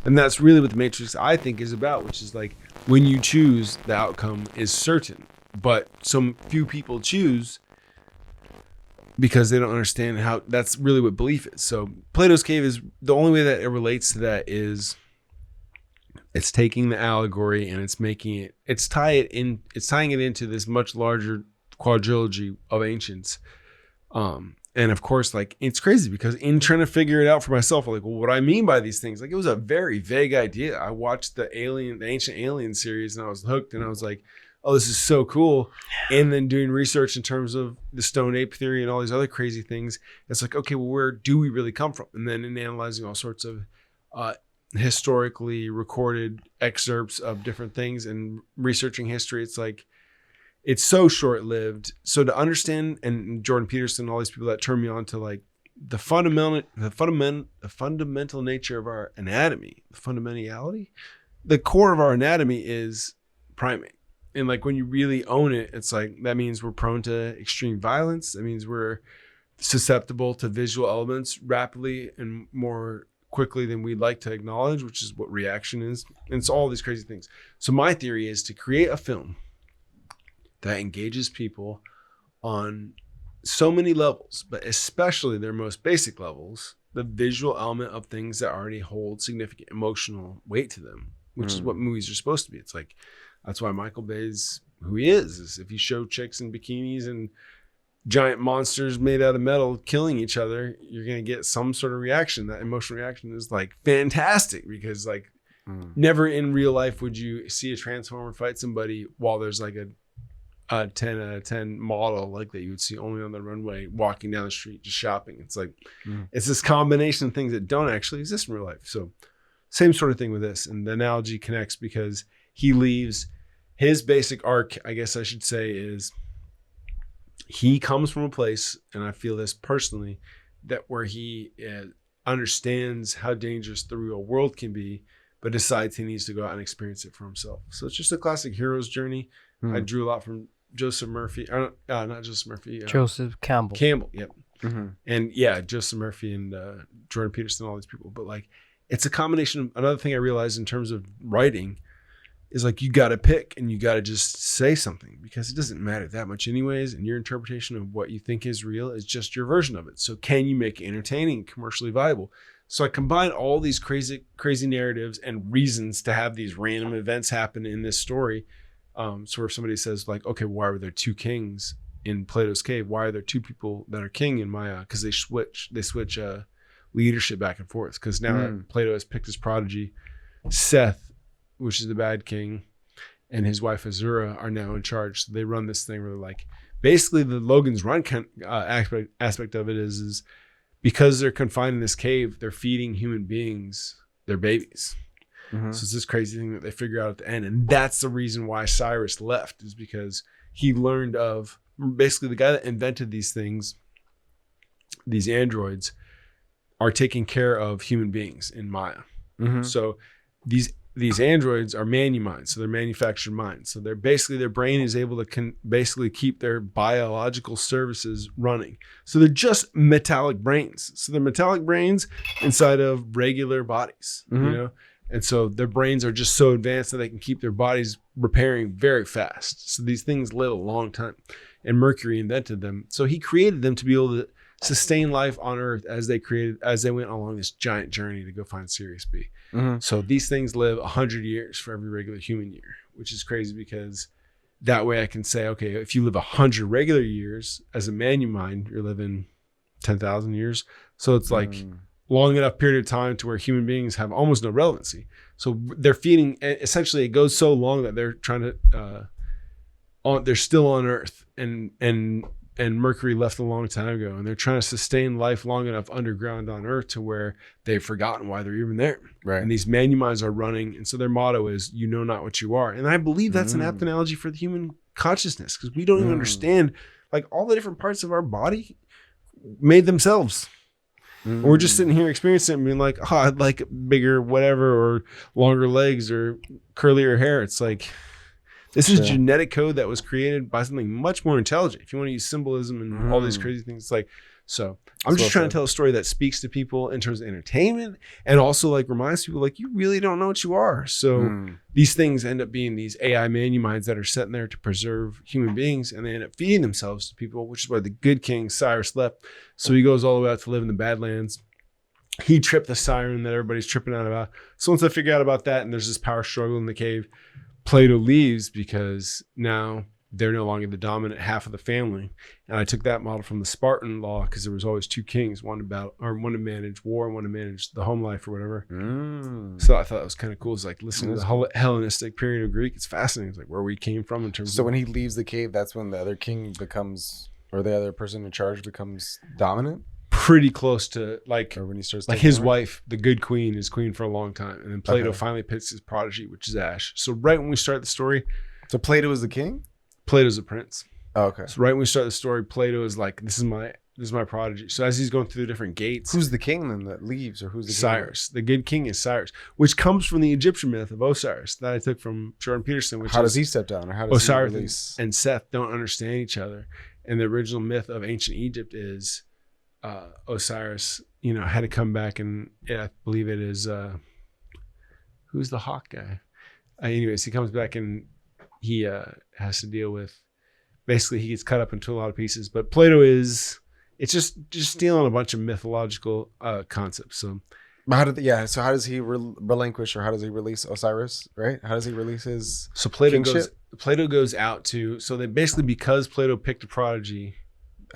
And that's really what the Matrix, I think, is about, which is like when you choose, the outcome is certain. But some few people choose because they don't understand how. That's really what belief is. So Plato's cave is the only way that it relates to that is it's taking the allegory and it's making it, it's tying it into this much larger quadrilogy of ancients. And of course, like, it's crazy because in trying to figure it out for myself, like, well, what I mean by these things, like, it was a very vague idea. I watched the Ancient Alien series and I was hooked and I was like, oh, this is so cool. And then doing research in terms of the Stone Ape theory and all these other crazy things, it's like, okay, well, where do we really come from? And then in analyzing all sorts of historically recorded excerpts of different things and researching history, it's like, it's so short-lived. So to understand, and Jordan Peterson, all these people that turn me on to like the fundamental nature of our anatomy, the fundamentality, the core of our anatomy is primate. And like when you really own it, it's like, that means we're prone to extreme violence. That means we're susceptible to visual elements rapidly and more quickly than we'd like to acknowledge, which is what reaction is. And it's all these crazy things. So my theory is to create a film that engages people on so many levels, but especially their most basic levels, the visual element of things that already hold significant emotional weight to them, which is what movies are supposed to be. It's like, that's why Michael Bay's who he is if you show chicks in bikinis and giant monsters made out of metal killing each other, you're going to get some sort of reaction. That emotional reaction is like fantastic because like never in real life would you see a Transformer fight somebody while there's like a 10 out of 10 model like that you would see only on the runway walking down the street just shopping. It's like it's this combination of things that don't actually exist in real life. So same sort of thing with this, and the analogy connects because he leaves his basic arc, I guess I should say, is he comes from a place, and I feel this personally, that where he understands how dangerous the real world can be, but decides he needs to go out and experience it for himself. So it's just a classic hero's journey. I drew a lot from Joseph Murphy, not Joseph Murphy. Joseph Campbell. Yep. And yeah, Joseph Murphy and Jordan Peterson, all these people. But like, it's a combination of, another thing I realized in terms of writing is like, you got to pick and you got to just say something because it doesn't matter that much anyways. And your interpretation of what you think is real is just your version of it. So can you make it entertaining, commercially viable? So I combine all these crazy narratives and reasons to have these random events happen in this story. So if somebody says like, okay, why were there two kings in Plato's cave? Why are there two people that are king in Maya? Because they switch leadership back and forth. Because now Plato has picked his prodigy, Seth, which is the bad king, and his wife Azura are now in charge. So they run this thing where like, basically the Logan's Run aspect of it is because they're confined in this cave, they're feeding human beings their babies. So it's this crazy thing that they figure out at the end. And that's the reason why Cyrus left, is because he learned of basically the guy that invented these things, these androids, are taking care of human beings in Maya. So these androids are manuminds, so they're manufactured minds. So they're basically, their brain is able to basically keep their biological services running. So they're just metallic brains. So they're metallic brains inside of regular bodies, you know? And so their brains are just so advanced that they can keep their bodies repairing very fast. So these things live a long time. And Mercury invented them. So he created them to be able to sustain life on Earth as they went along this giant journey to go find Sirius B. So these things live 100 years for every regular human year, which is crazy because that way I can say, okay, if you live 100 regular years as a Manumind, you're living 10,000 years. So it's like long enough period of time to where human beings have almost no relevancy. So they're feeding, essentially it goes so long that they're trying to, they're still on Earth and Mercury left a long time ago, and they're trying to sustain life long enough underground on Earth to where they've forgotten why they're even there. Right. And these Manuminds are running, and so their motto is, you know not what you are. And I believe that's an apt analogy for the human consciousness, because we don't even understand like all the different parts of our body made themselves. We're just sitting here experiencing it and being like, oh, I'd like bigger whatever, or longer legs, or curlier hair. It's like, this is genetic code that was created by something much more intelligent. If you want to use symbolism and all these crazy things, it's like, So I'm just trying to tell a story that speaks to people in terms of entertainment and also like reminds people like you really don't know what you are. So these things end up being these AI manuminds that are sitting there to preserve human beings, and they end up feeding themselves to people, which is why the good king Cyrus left. So he goes all the way out to live in the Badlands. He tripped the siren that everybody's tripping out about. So once I figure out about that and there's this power struggle in the cave, Plato leaves because now they're no longer the dominant half of the family. And I took that model from the Spartan law because there was always two kings, one to manage war and one to manage the home life or whatever. So I thought it was kind of cool. It's like listening to the Hellenistic period of Greek. It's fascinating. It's like where we came from in terms of... So when he leaves the cave, that's when the other king becomes, or the other person in charge becomes dominant? Pretty close to like, or when he starts like his wife, the good queen, is queen for a long time. And then Plato finally picks his prodigy, which is Ash. So right when we start the story... So Plato is the king? Plato's a prince. Oh, okay. So right when we start the story, Plato is like, this is my prodigy. So as he's going through the different gates, who's the king then that leaves, or who's the Cyrus? The good king is Cyrus, which comes from the Egyptian myth of Osiris that I took from Jordan Peterson. Which how does he step down, or how does Osiris he release? and Seth don't understand each other, and the original myth of ancient Egypt is Osiris, had to come back, and I believe it is who's the hawk guy? Anyways, he comes back and he has to deal with, basically he gets cut up into a lot of pieces, but Plato it's just stealing a bunch of mythological concepts. So how does he relinquish, or how does he release Osiris, right? How does he release his Plato goes out to, so they basically, because Plato picked a prodigy,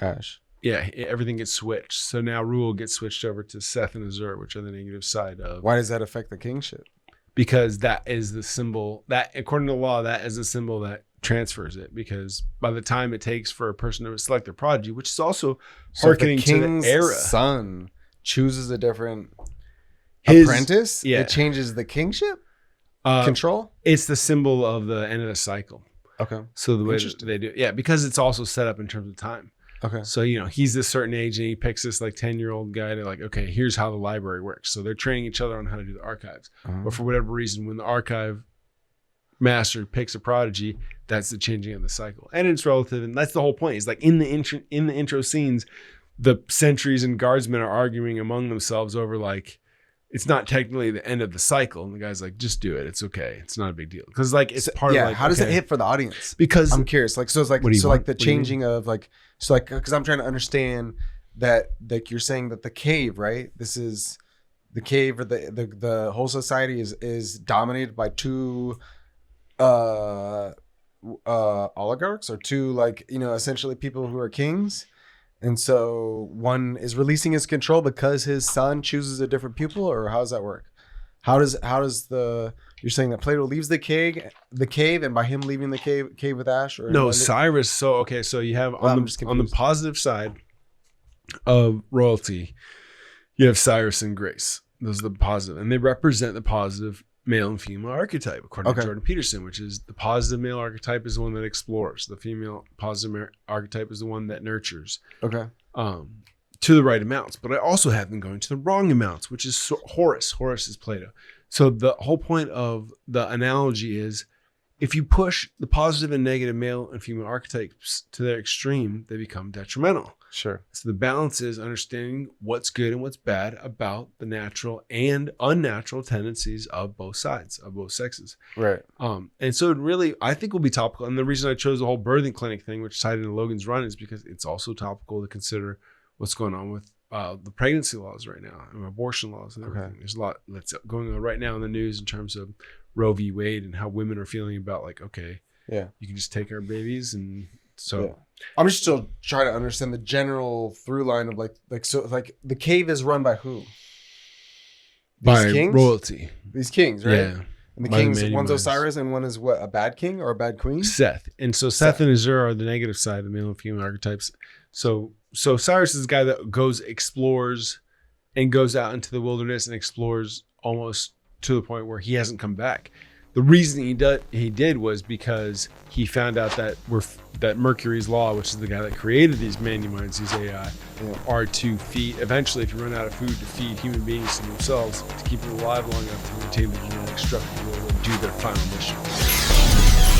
Ash. Yeah, everything gets switched. So now rule gets switched over to Seth and Azur, which are the negative side of. Why does that affect the kingship? Because that is the symbol that, according to law, that is the symbol that transfers it. Because by the time it takes for a person to select their prodigy, which is also hearkening to the era, son chooses a different apprentice. Yeah, it changes the kingship control. It's the symbol of the end of the cycle. Okay, so the way that they do it, because it's also set up in terms of time. Okay. So, he's this certain age and he picks this like 10-year-old guy to like, okay, here's how the library works. So they're training each other on how to do the archives. But for whatever reason, when the archive master picks a prodigy, that's the changing of the cycle. And it's relative. And that's the whole point. It's like in the intro scenes, the sentries and guardsmen are arguing among themselves over like, it's not technically the end of the cycle. And the guy's like, just do it. It's okay. It's not a big deal. Because like it's part of like, how does it hit for the audience? Because I'm curious. Like, so it's like, like the changing of like, so like, because I'm trying to understand that, like you're saying that the cave, right? This is the cave, or the whole society is dominated by two oligarchs, or two like, essentially people who are kings. And so one is releasing his control because his son chooses a different pupil, or how does that work? How does you're saying that Plato leaves the cave, and by him leaving the cave with Ash, or no, Cyrus. So you have on the positive side of royalty, you have Cyrus and Grace. Those are the positive, and they represent the positive male and female archetype, according to Jordan Peterson, which is the positive male archetype is the one that explores. The female positive archetype is the one that nurtures. Okay. To the right amounts. But I also have them going to the wrong amounts, which is Horus. Horus is Plato. So the whole point of the analogy is if you push the positive and negative male and female archetypes to their extreme, they become detrimental. Sure. So the balance is understanding what's good and what's bad about the natural and unnatural tendencies of both sides, of both sexes. Right. And so it really, I think, will be topical. And the reason I chose the whole birthing clinic thing, which tied into Logan's Run, is because it's also topical to consider what's going on with the pregnancy laws right now and abortion laws and everything. There's a lot that's going on right now in the news in terms of Roe v. Wade and how women are feeling about like, okay, you can just take our babies. And so I'm just still trying to understand the general through line of like the cave is run by who? By kings? Royalty. These kings, right? Yeah. And the kings, one's Osiris and one is what, a bad king or a bad queen? Seth. And so Seth and Azur are the negative side, the male and female archetypes. So Cyrus is the guy that explores and goes out into the wilderness and explores almost to the point where he hasn't come back. The reason he did was because he found out that Mercury's law, which is the guy that created these manuminds, these AI, are to feed. Eventually, if you run out of food, to feed human beings to themselves to keep them alive long enough to maintain the genetic structure to do their final mission.